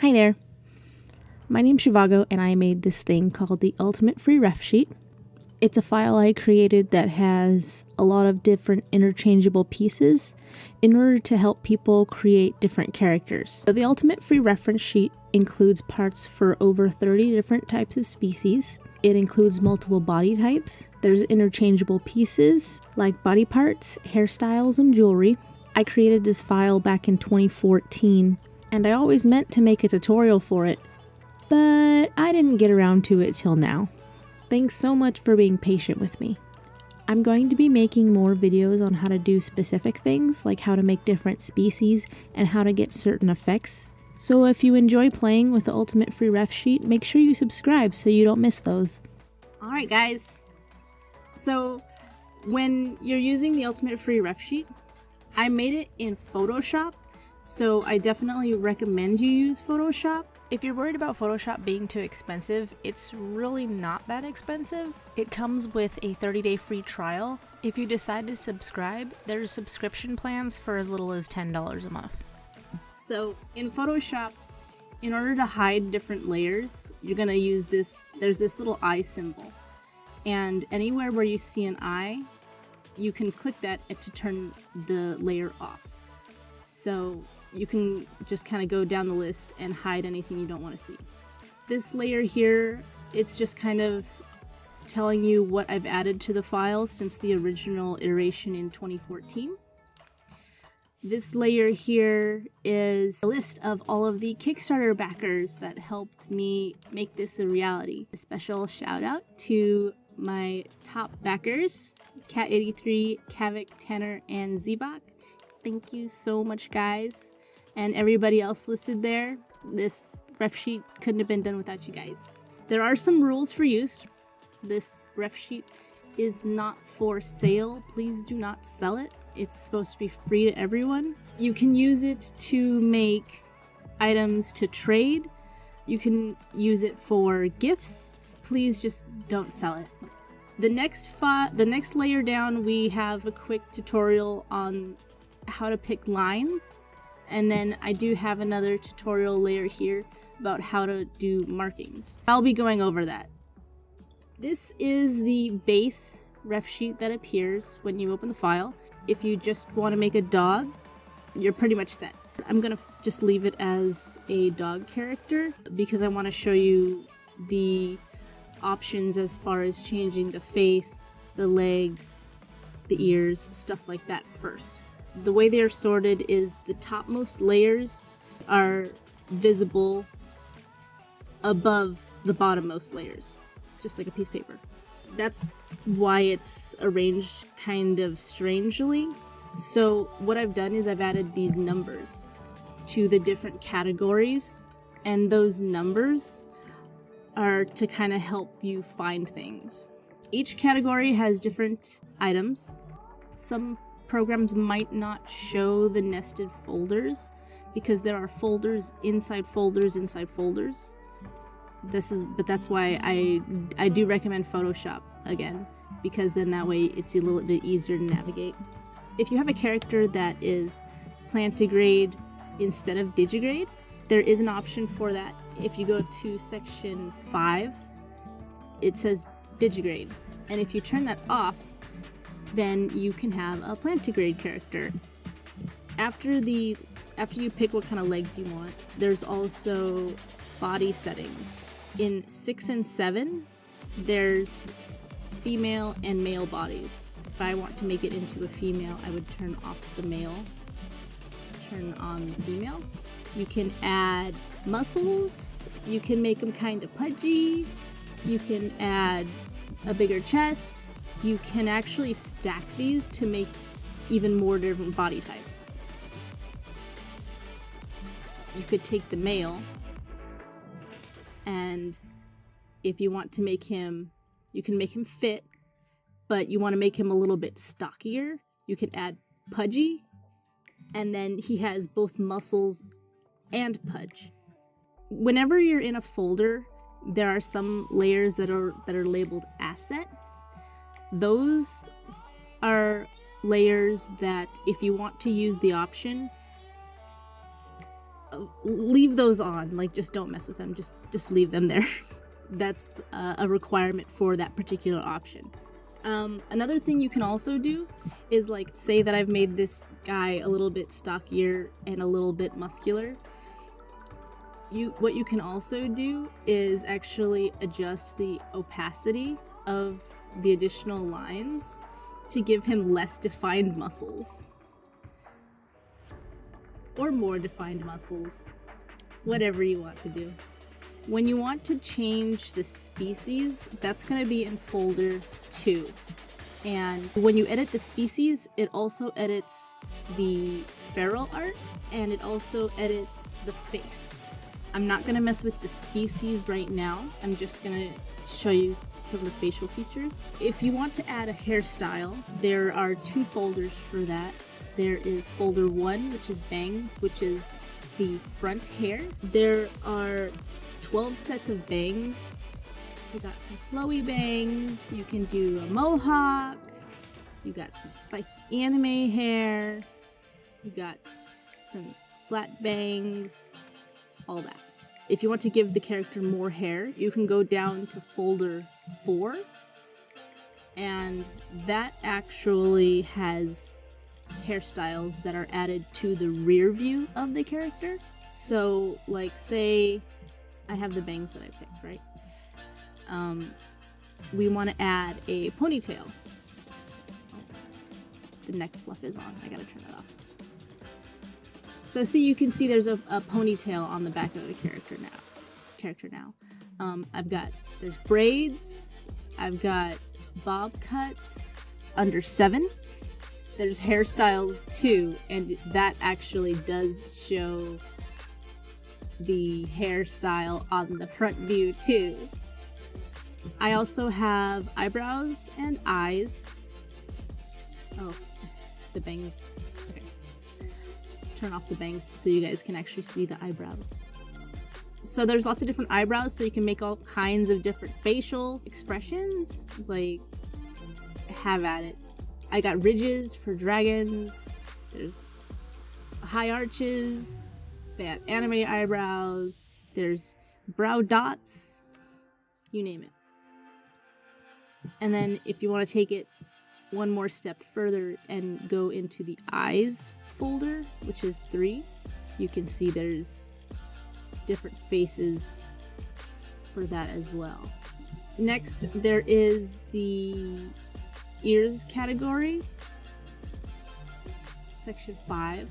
Hi there, my name's Shivago and I made this thing called the Ultimate Free Ref Sheet. It's a file I created that has a lot of different interchangeable pieces in order to help people create different characters. So the Ultimate Free Reference Sheet includes parts for over 30 different types of species. It includes multiple body types. There's interchangeable pieces like body parts, hairstyles, and jewelry. I created this file back in 2014 and I always meant to make a tutorial for it, but I didn't get around to it till now. Thanks so much for being patient with me. I'm going to be making more videos on how to do specific things, like how to make different species and how to get certain effects. So if you enjoy playing with the Ultimate Free Ref Sheet, make sure you subscribe so you don't miss those. Alright guys, so when you're using the Ultimate Free Ref Sheet, I made it in Photoshop, so I definitely recommend you use Photoshop. If you're worried about Photoshop being too expensive, it's really not that expensive. It comes with a 30-day free trial. If you decide to subscribe, there's subscription plans for as little as $10 a month. So in Photoshop, in order to hide different layers, you're gonna use this, there's this little eye symbol. And anywhere where you see an eye, you can click that to turn the layer off. So you can just kind of go down the list and hide anything you don't want to see. This layer here, it's just kind of telling you what I've added to the file since the original iteration in 2014. This layer here is a list of all of the Kickstarter backers that helped me make this a reality. A special shout out to my top backers, Cat83, Kavik, Tanner, and Zebok. Thank you so much, guys. And everybody else listed there. This ref sheet couldn't have been done without you guys. There are some rules for use. This ref sheet is not for sale. Please do not sell it. It's supposed to be free to everyone. You can use it to make items to trade. You can use it for gifts. Please just don't sell it. The next layer down, we have a quick tutorial on how to pick lines. And then I do have another tutorial layer here about how to do markings. I'll be going over that. This is the base ref sheet that appears when you open the file. If you just want to make a dog, you're pretty much set. I'm gonna just leave it as a dog character because I want to show you the options as far as changing the face, the legs, the ears, stuff like that first. The way they're sorted is the topmost layers are visible above the bottommost layers, just like a piece of paper. That's why it's arranged kind of strangely. So what I've done is I've added these numbers to the different categories, and those numbers are to kind of help you find things. Each category has different items. Some programs might not show the nested folders because there are folders inside folders inside folders. But that's why I do recommend Photoshop again, because then that way it's a little bit easier to navigate. If you have a character that is plantigrade instead of digigrade, there is an option for that. If you go to section 5, it says digigrade, and if you turn that off, then you can have a plantigrade character. After you pick what kind of legs you want, there's also body settings. In 6 and 7, there's female and male bodies. If I want to make it into a female, I would turn off the male, turn on the female. You can add muscles, you can make them kind of pudgy, you can add a bigger chest. You can actually stack these to make even more different body types. You could take the male, and if you want to make him, you can make him fit, but you want to make him a little bit stockier, you can add pudgy, and then he has both muscles and pudge. Whenever you're in a folder, there are some layers that are labeled asset. Those are layers that if you want to use the option, leave those on. Like, just don't mess with them. Just leave them there. That's a requirement for that particular option. Another thing you can also do is, like, say that I've made this guy a little bit stockier and a little bit muscular. What you can also do is actually adjust the opacity of the additional lines to give him less defined muscles. Or more defined muscles. Whatever you want to do. When you want to change the species, that's going to be in folder 2. And when you edit the species, it also edits the feral art, and it also edits the face. I'm not going to mess with the species right now. I'm just going to show you some of the facial features. If you want to add a hairstyle, there are 2 folders for that. There is folder 1, which is bangs, which is the front hair. There are 12 sets of bangs. You got some flowy bangs. You can do a mohawk. You got some spiky anime hair. You got some flat bangs. All that. If you want to give the character more hair, you can go down to folder 4. And that actually has hairstyles that are added to the rear view of the character. So, like, say I have the bangs that I picked, right? We want to add a ponytail. Oh, the neck fluff is on. I gotta turn that off. So see, you can see there's a ponytail on the back of the character now. There's braids. I've got bob cuts under 7. There's hairstyles too, and that actually does show the hairstyle on the front view too. I also have eyebrows and eyes. Oh, the bangs. Okay. Turn off the bangs so you guys can actually see the eyebrows. So there's lots of different eyebrows, so you can make all kinds of different facial expressions. Like, have at it. I got ridges for dragons. There's high arches. They have anime eyebrows. There's brow dots. You name it. And then if you want to take it one more step further and go into the eyes folder, which is 3, you can see there's different faces for that as well. Next, there is the ears category, section 5.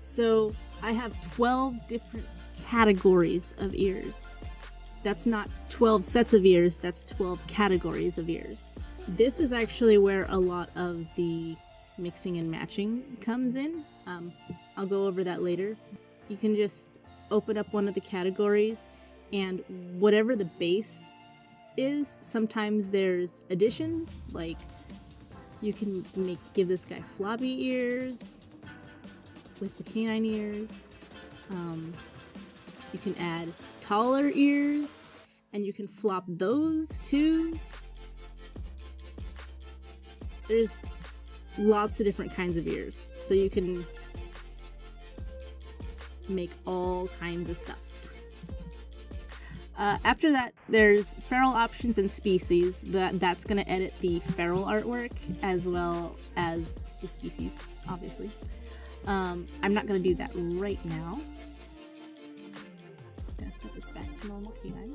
So I have 12 different categories of ears. That's not 12 sets of ears, that's 12 categories of ears. This is actually where a lot of the mixing and matching comes in. I'll go over that later. You can just open up one of the categories, and whatever the base is, sometimes there's additions, like you can give this guy floppy ears with the canine ears. You can add taller ears, and you can flop those too. There's lots of different kinds of ears, so you can make all kinds of stuff. After that, there's feral options and species. That's going to edit the feral artwork as well as the species, obviously. I'm not going to do that right now. Just going to set this back to normal canine.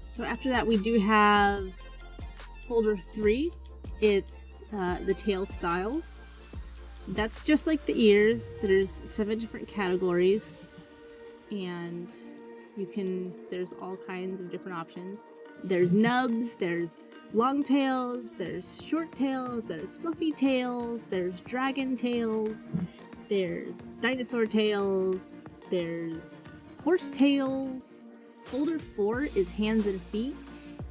So after that, we do have folder 3. It's the tail styles. That's just like the ears. There's 7 different categories, and there's all kinds of different options. There's nubs, there's long tails, there's short tails, there's fluffy tails, there's dragon tails, there's dinosaur tails, there's horse tails. Folder 4 is hands and feet.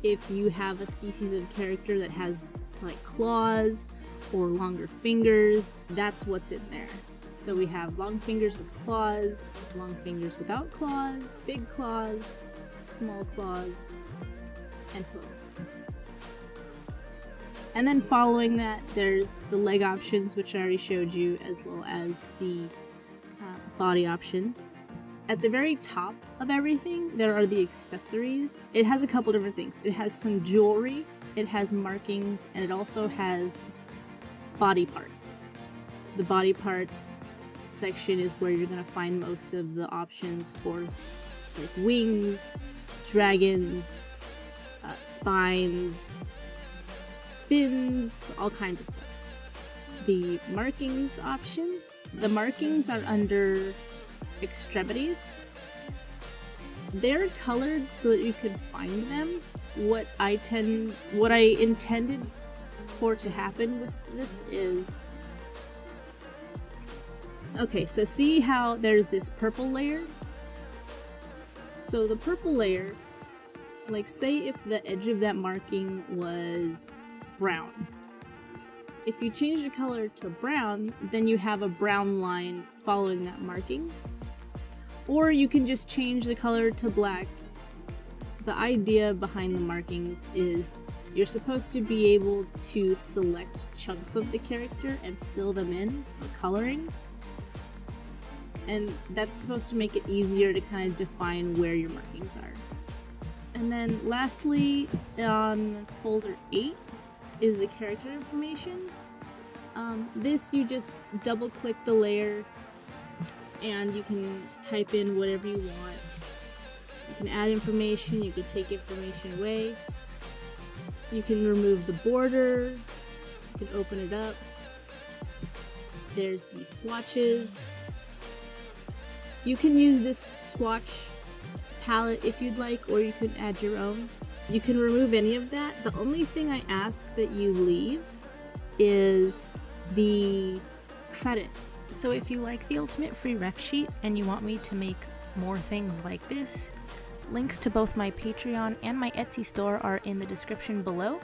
If you have a species of character that has like claws or longer fingers, that's what's in there. So we have long fingers with claws, long fingers without claws, big claws, small claws, and hooves. And then following that, there's the leg options, which I already showed you, as well as the body options. At the very top of everything, there are the accessories. It has a couple different things. It has some jewelry, it has markings, and it also has body parts. The body parts section is where you're going to find most of the options for like wings, dragons, spines, fins, all kinds of stuff. The markings option, the markings are under extremities. They're colored so that you can find them. What I intended for to happen with this is, okay, so see how there's this purple layer? So the purple layer, like say if the edge of that marking was brown. If you change the color to brown, then you have a brown line following that marking. Or you can just change the color to black. The idea behind the markings is you're supposed to be able to select chunks of the character and fill them in for coloring. And that's supposed to make it easier to kind of define where your markings are. And then lastly, on folder 8 is the character information. This you just double click the layer and you can type in whatever you want. You can add information, you can take information away. You can remove the border, you can open it up. There's the swatches. You can use this swatch palette if you'd like, or you can add your own. You can remove any of that. The only thing I ask that you leave is the credit. So if you like the Ultimate Free Ref Sheet and you want me to make more things like this, links to both my Patreon and my Etsy store are in the description below.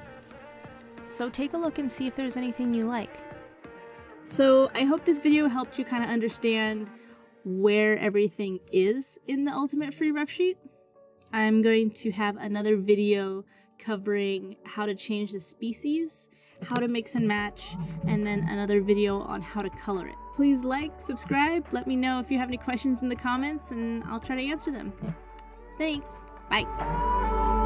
So take a look and see if there's anything you like. So I hope this video helped you kind of understand where everything is in the Ultimate Free Ref Sheet. I'm going to have another video covering how to change the species, how to mix and match, and then another video on how to color it. Please like, subscribe, let me know if you have any questions in the comments, and I'll try to answer them. Thanks, bye!